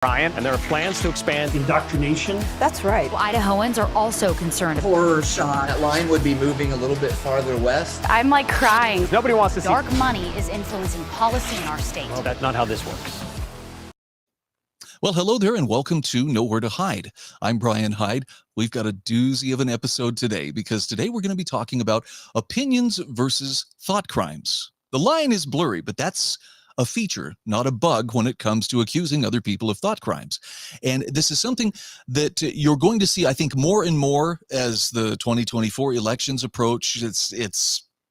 Brian, and there are plans to expand indoctrination. That's right. Well, Idahoans are also concerned. Horror shot. That line would be moving a little bit farther west. I'm like crying. Nobody wants to see dark money is influencing policy in our state. Well, that's not how this works. Well, hello there and welcome to Nowhere to Hide. I'm Brian Hyde. We've got a doozy of an episode today because today we're going to be talking about opinions versus thought crimes. The line is blurry, but that's a feature, not a bug when it comes to accusing other people of thought crimes. And this is something that you're going to see, I think, more and more as the 2024 elections approach. It's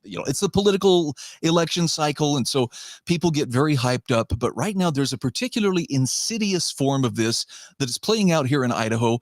the political election cycle, and so people get very hyped up. But right now, there's a particularly insidious form of this that is playing out here in Idaho,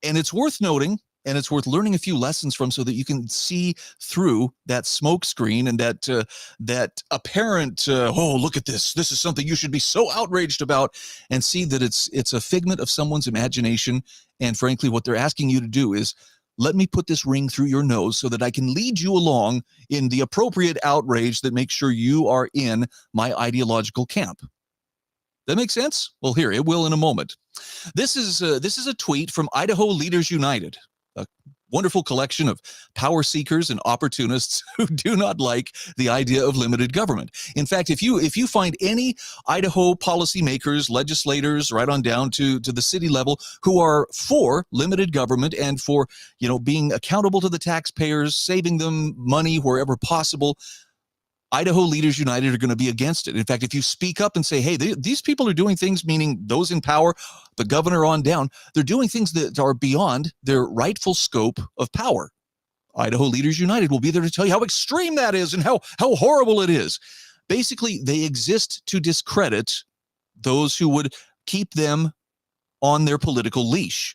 and it's worth noting, and it's worth learning a few lessons from so that you can see through that smoke screen and that apparent, oh, look at this. This is something you should be so outraged about, and see that it's a figment of someone's imagination. And frankly, what they're asking you to do is, let me put this ring through your nose so that I can lead you along in the appropriate outrage that makes sure you are in my ideological camp. That makes sense? Well, here, it will in a moment. This is a tweet from Idaho Leaders United, a wonderful collection of power seekers and opportunists who do not like the idea of limited government. In fact, if you find any Idaho policymakers, legislators, right on down to the city level, who are for limited government and for, being accountable to the taxpayers, saving them money wherever possible, Idaho Leaders United are going to be against it. In fact, if you speak up and say, hey, these people are doing things, meaning those in power, the governor on down, they're doing things that are beyond their rightful scope of power. Idaho Leaders United will be there to tell you how extreme that is and how horrible it is. Basically, they exist to discredit those who would keep them on their political leash.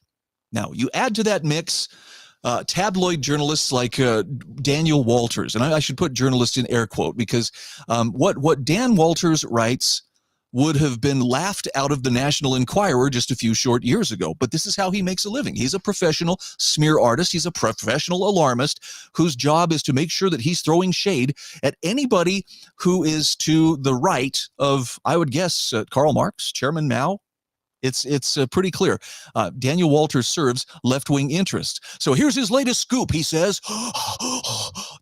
Now, you add to that mix tabloid journalists like Daniel Walters, and I should put journalist in air quote because what Dan Walters writes would have been laughed out of the National Enquirer just a few short years ago. But this is how he makes a living. He's a professional smear artist. He's a professional alarmist whose job is to make sure that he's throwing shade at anybody who is to the right of, I would guess, Karl Marx, Chairman Mao. It's pretty clear. Daniel Walters serves left-wing interests. So here's his latest scoop. He says,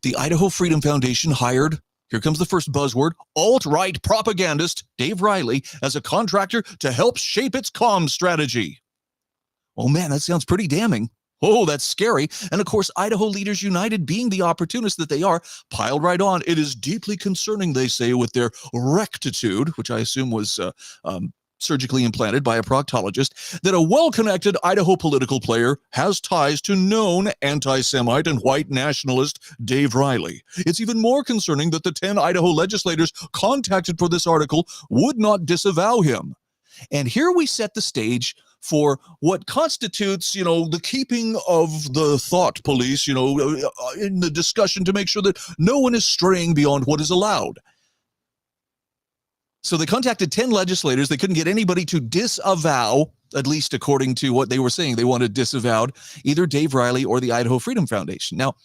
the Idaho Freedom Foundation hired, here comes the first buzzword, alt-right propagandist Dave Riley as a contractor to help shape its comms strategy. Oh man, that sounds pretty damning. Oh, that's scary. And of course, Idaho Leaders United, being the opportunists that they are, piled right on. It is deeply concerning, they say, with their rectitude, which I assume was surgically implanted by a proctologist, that a well-connected Idaho political player has ties to known anti-Semite and white nationalist Dave Riley. It's even more concerning that the 10 Idaho legislators contacted for this article would not disavow him. And here we set the stage for what constitutes, the keeping of the thought police, in the discussion to make sure that no one is straying beyond what is allowed. So they contacted 10 legislators. They couldn't get anybody to disavow, at least according to what they were saying. They wanted disavowed either Dave Riley or the Idaho Freedom Foundation. Now,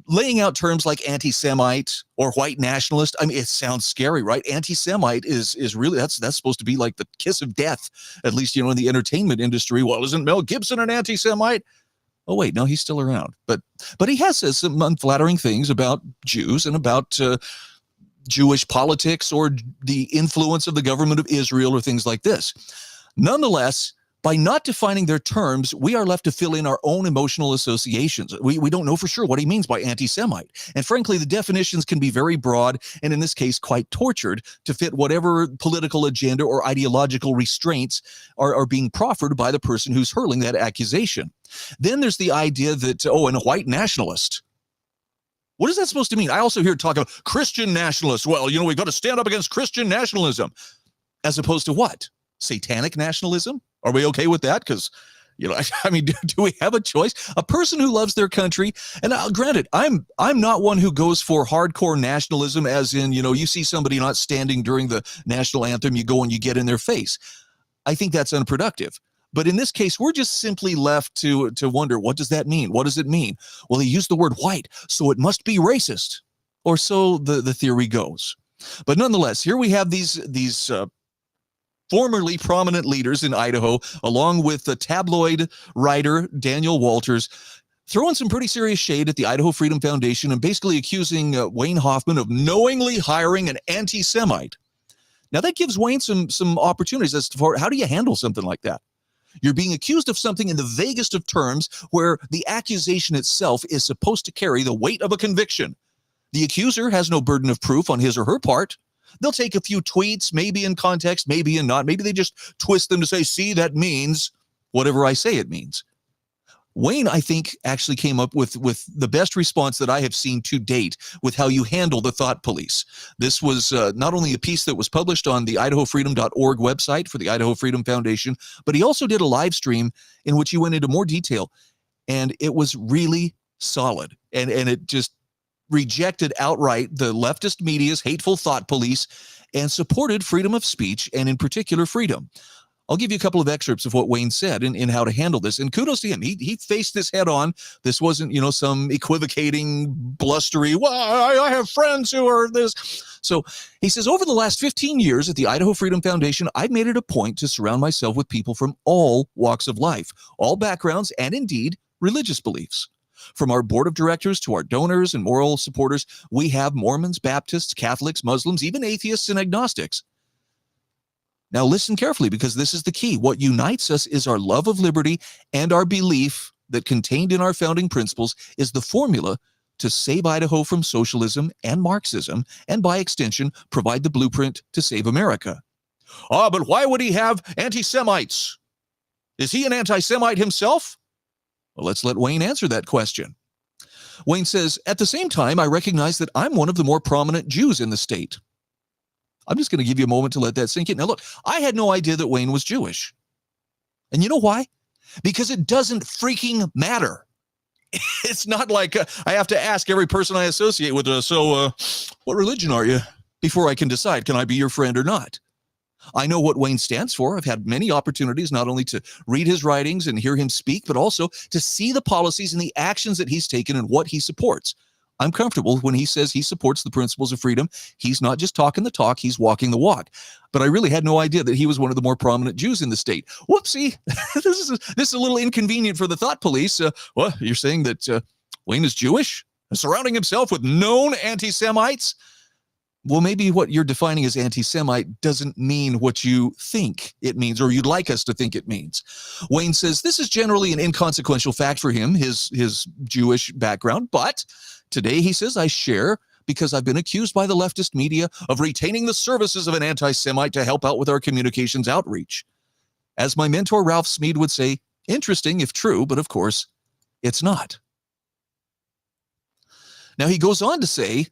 laying out terms like anti-Semite or white nationalist, I mean, it sounds scary, right? Anti-Semite is really, that's supposed to be like the kiss of death, at least, in the entertainment industry. Well, isn't Mel Gibson an anti-Semite? Oh, wait, no, he's still around. But he has said some unflattering things about Jews and about Jewish politics or the influence of the government of Israel or things like this. Nonetheless, by not defining their terms, we are left to fill in our own emotional associations. We don't know for sure what he means by anti-Semite. And frankly, the definitions can be very broad and in this case quite tortured to fit whatever political agenda or ideological restraints are being proffered by the person who's hurling that accusation. Then there's the idea that, and a white nationalist. What is that supposed to mean? I also hear talk about Christian nationalists. Well, we've got to stand up against Christian nationalism. As opposed to what? Satanic nationalism? Are we okay with that? Because, I mean, do we have a choice? A person who loves their country, and granted, I'm not one who goes for hardcore nationalism as in, you see somebody not standing during the national anthem, you go and you get in their face. I think that's unproductive. But in this case, we're just simply left to wonder, what does that mean? What does it mean? Well, he used the word white, so it must be racist. Or so the theory goes. But nonetheless, here we have these formerly prominent leaders in Idaho, along with the tabloid writer Daniel Walters, throwing some pretty serious shade at the Idaho Freedom Foundation and basically accusing Wayne Hoffman of knowingly hiring an anti-Semite. Now, that gives Wayne some opportunities as to how do you handle something like that? You're being accused of something in the vaguest of terms where the accusation itself is supposed to carry the weight of a conviction. The accuser has no burden of proof on his or her part. They'll take a few tweets, maybe in context, maybe in not. Maybe they just twist them to say, see, that means whatever I say it means. Wayne, I think, actually came up with the best response that I have seen to date with how you handle the thought police. This was not only a piece that was published on the idahofreedom.org website for the Idaho Freedom Foundation, but he also did a live stream in which he went into more detail, and it was really solid. And it just rejected outright the leftist media's hateful thought police and supported freedom of speech, and in particular freedom. I'll give you a couple of excerpts of what Wayne said in how to handle this. And kudos to him. He faced this head on. This wasn't, some equivocating, blustery, well, I have friends who are this. So he says, over the last 15 years at the Idaho Freedom Foundation, I've made it a point to surround myself with people from all walks of life, all backgrounds, and indeed religious beliefs. From our board of directors to our donors and moral supporters, we have Mormons, Baptists, Catholics, Muslims, even atheists and agnostics. Now listen carefully, because this is the key. What unites us is our love of liberty and our belief that contained in our founding principles is the formula to save Idaho from socialism and Marxism, and by extension, provide the blueprint to save America. But why would he have anti-Semites? Is he an anti-Semite himself? Well, let's let Wayne answer that question. Wayne says, at the same time, I recognize that I'm one of the more prominent Jews in the state. I'm just going to give you a moment to let that sink in. Now, look, I had no idea that Wayne was Jewish. And you know why? Because it doesn't freaking matter. It's not like I have to ask every person I associate with, what religion are you? Before I can decide, can I be your friend or not? I know what Wayne stands for. I've had many opportunities not only to read his writings and hear him speak, but also to see the policies and the actions that he's taken and what he supports. I'm comfortable when he says he supports the principles of freedom. He's not just talking the talk, he's walking the walk. But I really had no idea that he was one of the more prominent Jews in the state. Whoopsie, this is a little inconvenient for the thought police. What, you're saying that Wayne is Jewish? Surrounding himself with known anti-Semites? Well, maybe what you're defining as anti-Semite doesn't mean what you think it means, or you'd like us to think it means. Wayne says this is generally an inconsequential fact for him, his Jewish background, but today, he says, I share because I've been accused by the leftist media of retaining the services of an anti-Semite to help out with our communications outreach. As my mentor Ralph Smead would say, interesting if true, but of course, it's not. Now, he goes on to say,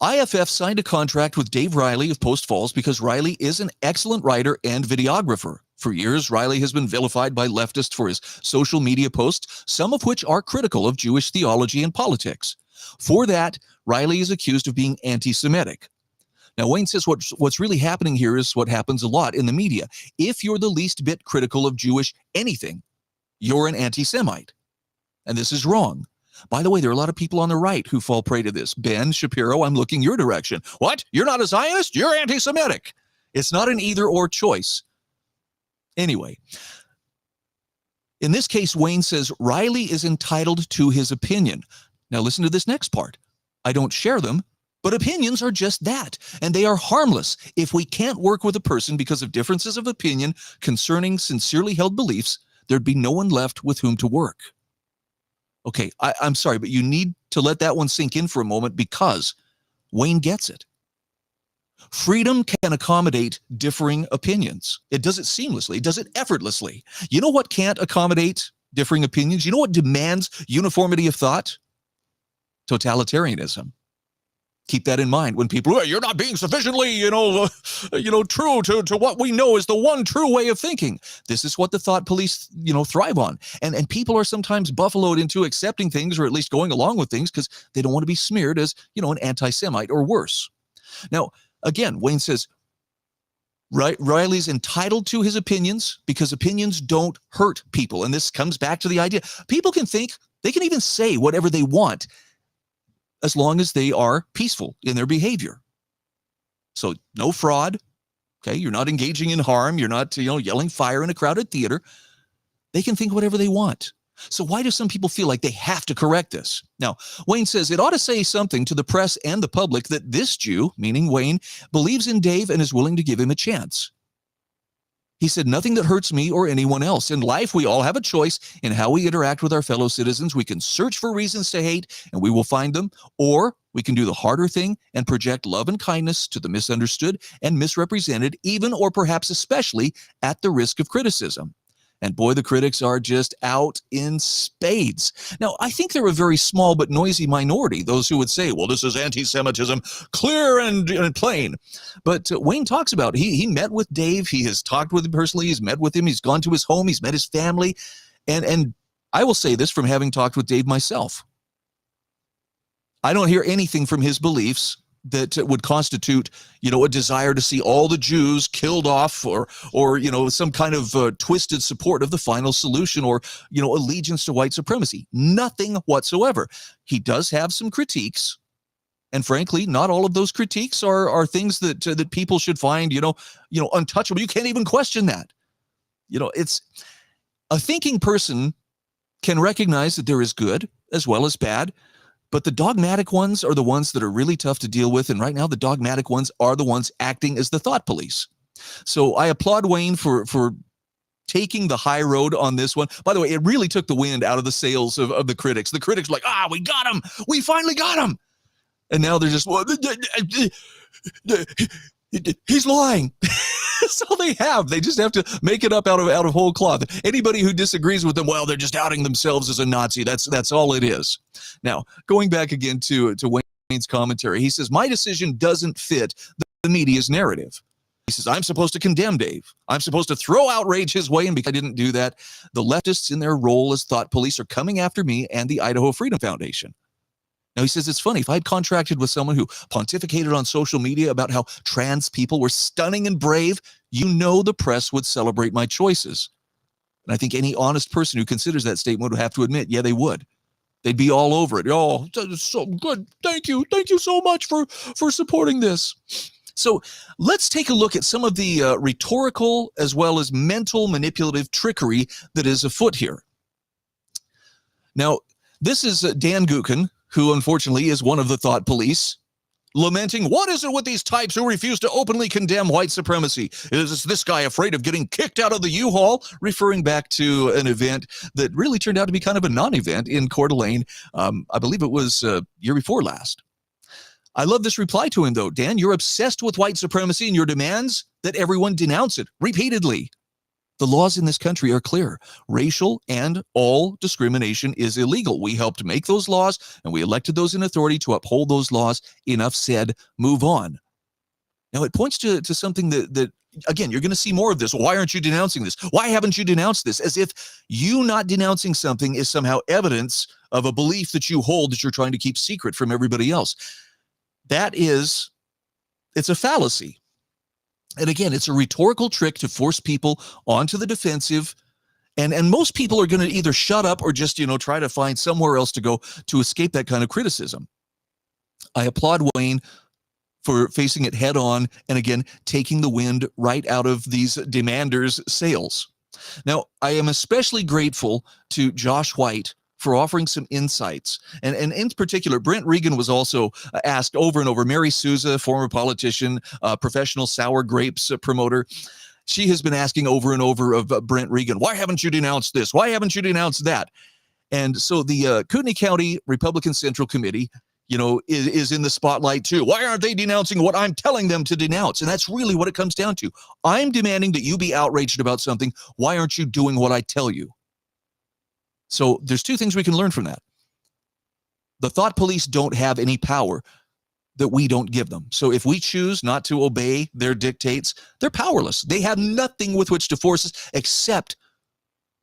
IFF signed a contract with Dave Riley of Post Falls because Riley is an excellent writer and videographer. For years, Riley has been vilified by leftists for his social media posts, some of which are critical of Jewish theology and politics. For that, Riley is accused of being anti-Semitic. Now, Wayne says what's really happening here is what happens a lot in the media. If you're the least bit critical of Jewish anything, you're an anti-Semite. And this is wrong. By the way, there are a lot of people on the right who fall prey to this. Ben Shapiro, I'm looking your direction. What? You're not a Zionist? You're anti-Semitic. It's not an either-or choice. Anyway, in this case, Wayne says Riley is entitled to his opinion. Now listen to this next part. I don't share them, but opinions are just that, and they are harmless. If we can't work with a person because of differences of opinion concerning sincerely held beliefs, there'd be no one left with whom to work. Okay, I'm sorry, but you need to let that one sink in for a moment because Wayne gets it. Freedom can accommodate differing opinions. It does it seamlessly. It does it effortlessly. You know what can't accommodate differing opinions? You know what demands uniformity of thought? Totalitarianism. Keep that in mind when people, you're not being sufficiently, true to what we know is the one true way of thinking. This is what the thought police, thrive on. And people are sometimes buffaloed into accepting things or at least going along with things because they don't want to be smeared as, an anti-Semite or worse. Now, again, Wayne says, Riley's entitled to his opinions because opinions don't hurt people. And this comes back to the idea. People can think, they can even say whatever they want as long as they are peaceful in their behavior. So no fraud, Okay, you're not engaging in harm. You're not, yelling fire in a crowded theater. They can think whatever they want. So why do some people feel like they have to correct this? Now, Wayne says it ought to say something to the press and the public that this Jew, meaning Wayne, believes in Dave and is willing to give him a chance. He said, nothing that hurts me or anyone else. In life, we all have a choice in how we interact with our fellow citizens. We can search for reasons to hate, and we will find them, or we can do the harder thing and project love and kindness to the misunderstood and misrepresented, even or perhaps especially at the risk of criticism. And boy, the critics are just out in spades. Now, I think they're a very small but noisy minority, those who would say, well, this is anti-Semitism, clear and plain. But Wayne talks about, he met with Dave. He has talked with him personally. He's met with him. He's gone to his home. He's met his family. And I will say this from having talked with Dave myself. I don't hear anything from his beliefs that would constitute, a desire to see all the Jews killed off or some kind of twisted support of the final solution or, allegiance to white supremacy. Nothing whatsoever. He does have some critiques. And frankly, not all of those critiques are things that people should find, untouchable. You can't even question that. It's a thinking person can recognize that there is good as well as bad. But the dogmatic ones are the ones that are really tough to deal with. And right now, the dogmatic ones are the ones acting as the thought police. So I applaud Wayne for taking the high road on this one. By the way, it really took the wind out of the sails of the critics. The critics were like, we got him. We finally got him. And now they're just, well, he's lying. That's all they have. They just have to make it up out of whole cloth. Anybody who disagrees with them, well, they're just outing themselves as a Nazi. That's all it is. Now, going back again to Wayne's commentary, he says, my decision doesn't fit the media's narrative. He says, I'm supposed to condemn Dave. I'm supposed to throw outrage his way, and because I didn't do that, the leftists in their role as thought police are coming after me and the Idaho Freedom Foundation. Now, he says, it's funny, if I'd contracted with someone who pontificated on social media about how trans people were stunning and brave, the press would celebrate my choices. And I think any honest person who considers that statement would have to admit, yeah, they would. They'd be all over it. Oh, that's so good. Thank you. Thank you so much for supporting this. So let's take a look at some of the rhetorical as well as mental manipulative trickery that is afoot here. Now, this is Dan Gukin, who unfortunately is one of the thought police, lamenting, what is it with these types who refuse to openly condemn white supremacy? Is this guy afraid of getting kicked out of the U-Haul? Referring back to an event that really turned out to be kind of a non-event in Coeur d'Alene. I believe it was year before last. I love this reply to him, though. Dan, you're obsessed with white supremacy and your demands that everyone denounce it repeatedly. The laws in this country are clear. Racial and all discrimination is illegal. We helped make those laws, and we elected those in authority to uphold those laws. Enough said, move on. Now, it points to something that, again, you're going to see more of this. Why aren't you denouncing this? Why haven't you denounced this? As if you not denouncing something is somehow evidence of a belief that you hold that you're trying to keep secret from everybody else. It's a fallacy. And again, it's a rhetorical trick to force people onto the defensive. And most people are going to either shut up or just, try to find somewhere else to go to escape that kind of criticism. I applaud Wayne for facing it head on and, again, taking the wind right out of these demanders' sails. Now, I am especially grateful to Josh White for offering some insights. And in particular, Brent Regan was also asked over and over. Mary Souza, former politician, professional sour grapes promoter, she has been asking over and over of Brent Regan, why haven't you denounced this? Why haven't you denounced that? And so the Kootenai County Republican Central Committee, is in the spotlight too. Why aren't they denouncing what I'm telling them to denounce? And that's really what it comes down to. I'm demanding that you be outraged about something. Why aren't you doing what I tell you? So there's two things we can learn from that. The thought police don't have any power that we don't give them. So if we choose not to obey their dictates, they're powerless. They have nothing with which to force us except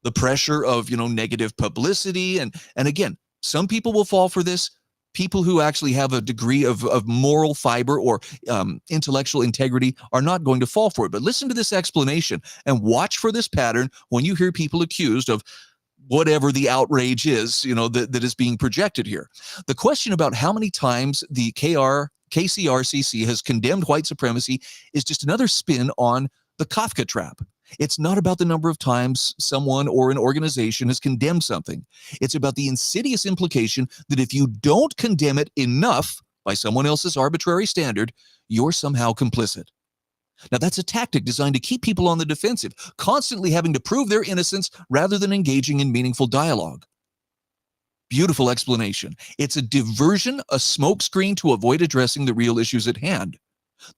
the pressure of, negative publicity. And again, some people will fall for this. People who actually have a degree of moral fiber or intellectual integrity are not going to fall for it. But listen to this explanation and watch for this pattern when you hear people accused of whatever the outrage is, that is being projected here. The question about how many times the KR KCRCC has condemned white supremacy is just another spin on the Kafka trap. It's not about the number of times someone or an organization has condemned something. It's about the insidious implication that if you don't condemn it enough by someone else's arbitrary standard, you're somehow complicit. Now, that's a tactic designed to keep people on the defensive, constantly having to prove their innocence rather than engaging in meaningful dialogue. Beautiful explanation. It's a diversion, a smokescreen to avoid addressing the real issues at hand.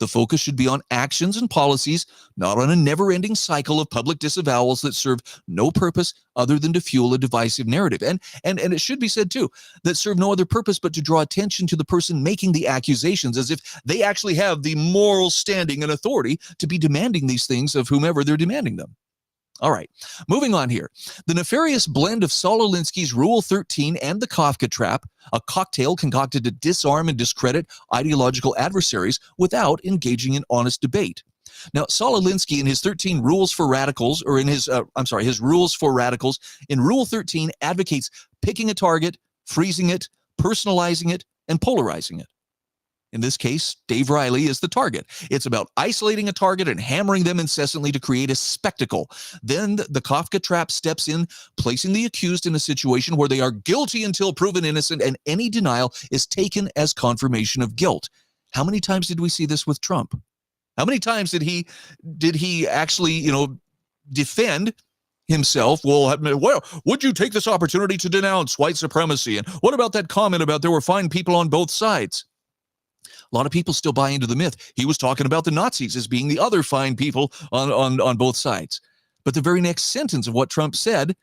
The focus should be on actions and policies, not on a never-ending cycle of public disavowals that serve no purpose other than to fuel a divisive narrative. And it should be said, too, that serve no other purpose but to draw attention to the person making the accusations as if they actually have the moral standing and authority to be demanding these things of whomever they're demanding them. All right, moving on here. The nefarious blend of Saul Alinsky's Rule 13 and the Kafka trap, a cocktail concocted to disarm and discredit ideological adversaries without engaging in honest debate. Now, Saul Alinsky in his 13 Rules for Radicals, or in his Rules for Radicals, in Rule 13 advocates picking a target, freezing it, personalizing it, and polarizing it. In this case, Dave Riley is the target. It's about isolating a target and hammering them incessantly to create a spectacle. Then the Kafka trap steps in, placing the accused in a situation where they are guilty until proven innocent, and any denial is taken as confirmation of guilt. How many times did we see this with Trump? How many times did he actually, defend himself? Well, would you take this opportunity to denounce white supremacy? And what about that comment about there were fine people on both sides? A lot of people still buy into the myth. He was talking about the Nazis as being the other fine people on both sides. But the very next sentence of what Trump said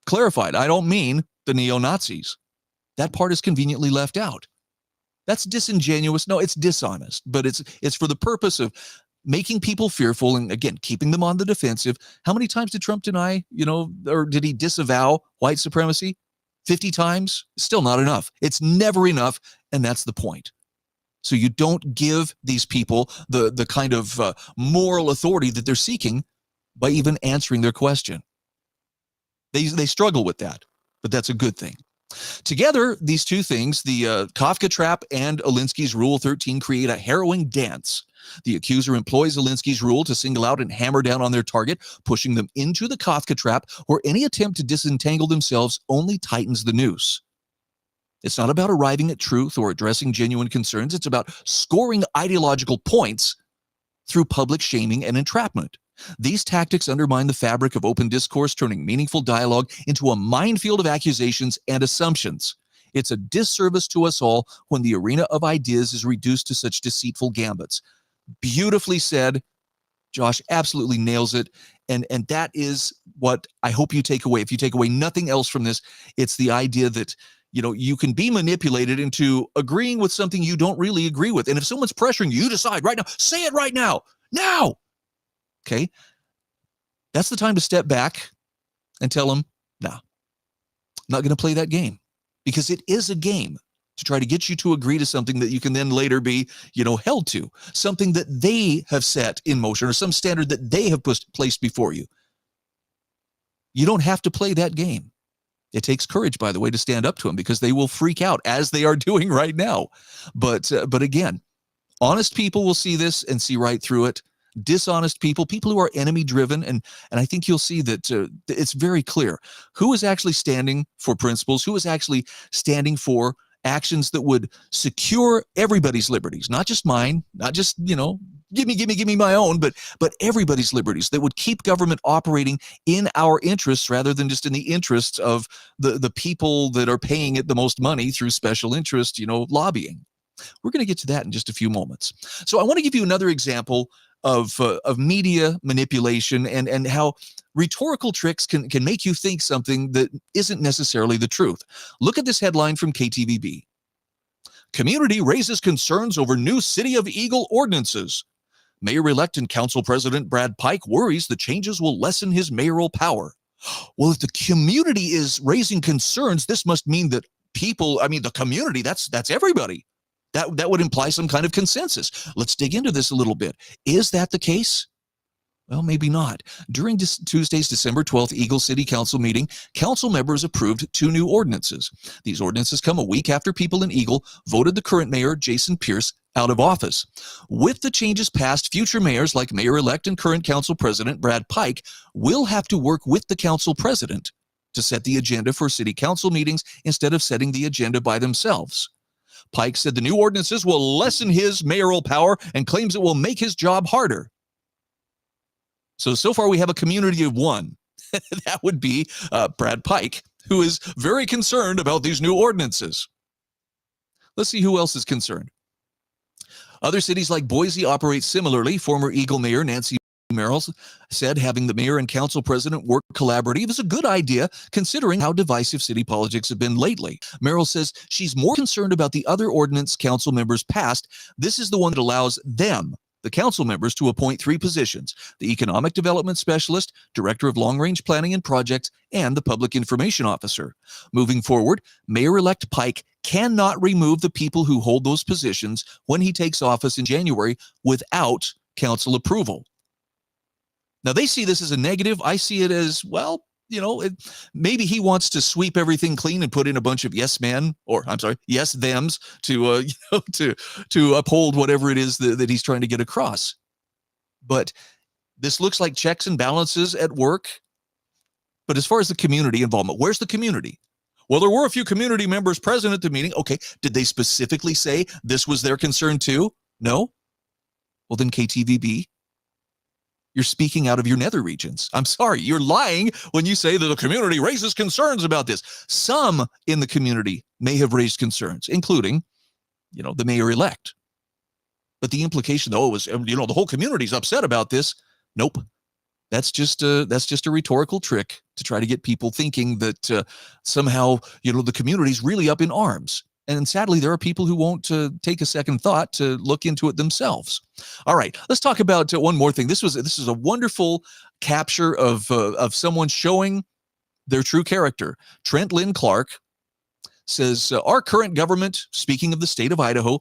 clarified, I don't mean the neo-Nazis. That part is conveniently left out. That's disingenuous. No, it's dishonest, but it's for the purpose of making people fearful and, again, keeping them on the defensive. How many times did Trump deny, or did he disavow white supremacy? 50 times? Still not enough. It's never enough, and that's the point. So you don't give these people the kind of moral authority that they're seeking by even answering their question. They struggle with that, but that's a good thing. Together, these two things, the Kafka trap and Alinsky's Rule 13, create a harrowing dance. The accuser employs Alinsky's rule to single out and hammer down on their target, pushing them into the Kafka trap, where any attempt to disentangle themselves only tightens the noose. It's not about arriving at truth or addressing genuine concerns. It's about scoring ideological points through public shaming and entrapment. These tactics undermine the fabric of open discourse, turning meaningful dialogue into a minefield of accusations and assumptions. It's a disservice to us all when the arena of ideas is reduced to such deceitful gambits. Beautifully said. Josh absolutely nails it. And that is what I hope you take away. If you take away nothing else from this, it's the idea that you can be manipulated into agreeing with something you don't really agree with. And if someone's pressuring you, decide right now, say it right now, okay? That's the time to step back and tell them, nah, I'm not going to play that game, because it is a game to try to get you to agree to something that you can then later be, held to, something that they have set in motion or some standard that they have placed before you. You don't have to play that game. It takes courage, by the way, to stand up to them, because they will freak out as they are doing right now. But again, honest people will see this and see right through it. Dishonest people who are enemy driven, and I think you'll see that it's very clear who is actually standing for principles, who is actually standing for actions that would secure everybody's liberties, not just mine, not just, give me my own, but everybody's liberties, that would keep government operating in our interests rather than just in the interests of the people that are paying it the most money through special interest, lobbying. We're going to get to that in just a few moments. So I want to give you another example of media manipulation and how rhetorical tricks can make you think something that isn't necessarily the truth. Look at this headline from KTVB. Community raises concerns over new City of Eagle ordinances. Mayor-elect and Council President Brad Pike worries the changes will lessen his mayoral power. Well, if the community is raising concerns, this must mean that the community, that's everybody. That would imply some kind of consensus. Let's dig into this a little bit. Is that the case? Well, maybe not. During Tuesday's December 12th Eagle City Council meeting, council members approved 2 new ordinances. These ordinances come a week after people in Eagle voted the current mayor, Jason Pierce, out of office. With the changes passed, future mayors like Mayor-elect and current council president Brad Pike will have to work with the council president to set the agenda for city council meetings instead of setting the agenda by themselves. Pike said the new ordinances will lessen his mayoral power and claims it will make his job harder. So far we have a community of one. That would be Brad Pike, who is very concerned about these new ordinances. Let's see who else is concerned. Other cities like Boise operate similarly. Former Eagle Mayor Nancy Merrill said having the mayor and council president work collaborative is a good idea, considering how divisive city politics have been lately. Merrill says she's more concerned about the other ordinance council members passed. This is the one that allows them, the council members, to appoint 3 positions: the economic development specialist, director of long-range planning and projects, and the public information officer. Moving forward, Mayor-elect Pike cannot remove the people who hold those positions when he takes office in January without council approval. Now, they see this as a negative. I see it as, well, maybe he wants to sweep everything clean and put in a bunch of yes thems to to uphold whatever it is that he's trying to get across. But this looks like checks and balances at work. But as far as the community involvement, where's the community? Well, there were a few community members present at the meeting. Okay, did they specifically say this was their concern too? No? Well, then KTVB, you're speaking out of your nether regions. I'm sorry, you're lying when you say that the community raises concerns about this. Some in the community may have raised concerns, including, the mayor-elect. But the implication, though, was, the whole community's upset about this. Nope. That's just a rhetorical trick to try to get people thinking that somehow, the community's really up in arms. And sadly, there are people who won't take a second thought to look into it themselves. All right, let's talk about one more thing. This is a wonderful capture of someone showing their true character. Trent Lynn Clark says, our current government, speaking of the state of Idaho,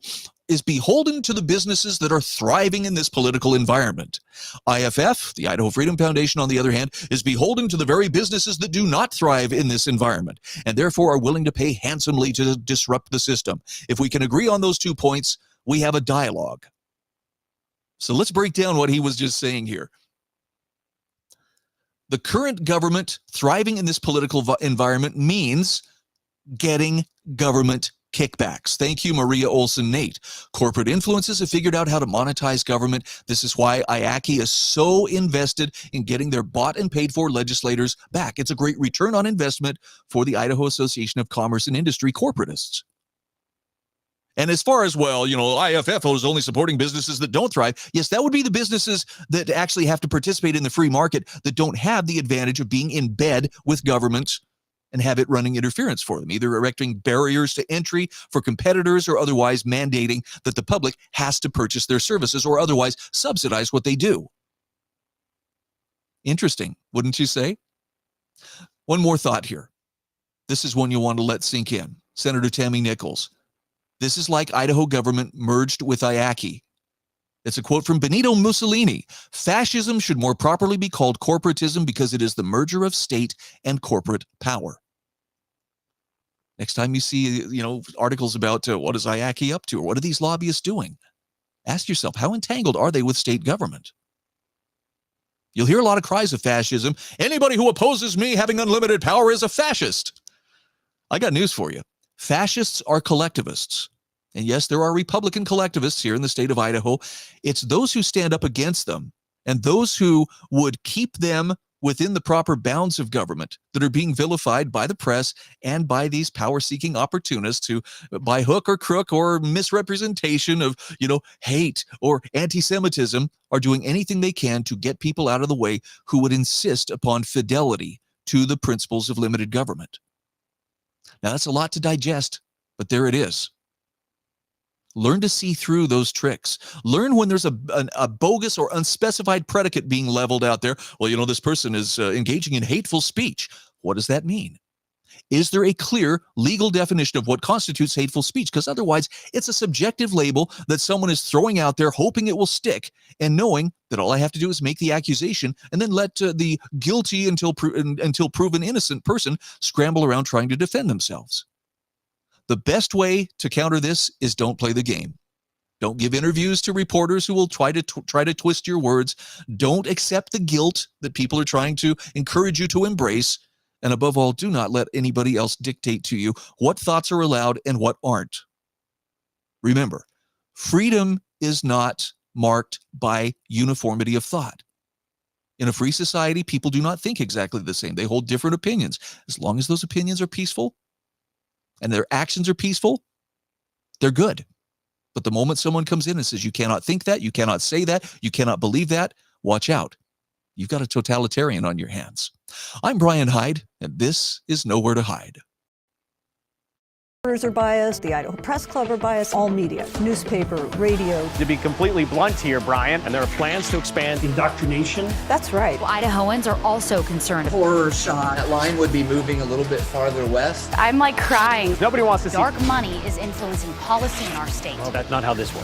is beholden to the businesses that are thriving in this political environment. IFF, the Idaho Freedom Foundation, on the other hand, is beholden to the very businesses that do not thrive in this environment, and therefore are willing to pay handsomely to disrupt the system. If we can agree on those 2 points, we have a dialogue. So let's break down what he was just saying here. The current government thriving in this political environment means getting government kickbacks. Thank you, Maria Olson Nate. Corporate influences have figured out how to monetize government. This is why IACI is so invested in getting their bought and paid for legislators back. It's a great return on investment for the Idaho Association of Commerce and Industry corporatists. And as far as, IFF is only supporting businesses that don't thrive. Yes, that would be the businesses that actually have to participate in the free market that don't have the advantage of being in bed with government and have it running interference for them, either erecting barriers to entry for competitors or otherwise mandating that the public has to purchase their services or otherwise subsidize what they do. Interesting, wouldn't you say? One more thought here. This is one you want to let sink in. Senator Tammy Nichols. This is like Idaho government merged with IACI. It's a quote from Benito Mussolini. Fascism should more properly be called corporatism because it is the merger of state and corporate power. Next time you see, articles about what is IACI up to or what are these lobbyists doing, ask yourself, how entangled are they with state government? You'll hear a lot of cries of fascism. Anybody who opposes me having unlimited power is a fascist. I got news for you. Fascists are collectivists. And yes, there are Republican collectivists here in the state of Idaho. It's those who stand up against them and those who would keep them within the proper bounds of government that are being vilified by the press and by these power-seeking opportunists who, by hook or crook or misrepresentation of, hate or anti-Semitism, are doing anything they can to get people out of the way who would insist upon fidelity to the principles of limited government. Now, that's a lot to digest, but there it is. Learn to see through those tricks. Learn when there's a bogus or unspecified predicate being leveled out there. Well, this person is engaging in hateful speech. What does that mean? Is there a clear legal definition of what constitutes hateful speech? Because otherwise, it's a subjective label that someone is throwing out there, hoping it will stick, and knowing that all I have to do is make the accusation and then let the guilty until proven innocent person scramble around trying to defend themselves. The best way to counter this is don't play the game. Don't give interviews to reporters who will try to twist your words. Don't accept the guilt that people are trying to encourage you to embrace. And above all, do not let anybody else dictate to you what thoughts are allowed and what aren't. Remember, freedom is not marked by uniformity of thought. In a free society, people do not think exactly the same. They hold different opinions. As long as those opinions are peaceful and their actions are peaceful, they're good. But the moment someone comes in and says, you cannot think that, you cannot say that, you cannot believe that, watch out. You've got a totalitarian on your hands. I'm Brian Hyde, and this is Nowhere to Hide. Are biased, the Idaho Press Club are biased, all media, newspaper, radio. To be completely blunt here, Brian, and there are plans to expand indoctrination. That's right. Idahoans are also concerned. Horror shot. That line would be moving a little bit farther west. I'm like crying. Nobody wants to see. Dark money is influencing policy in our state. Well, that's not how this works.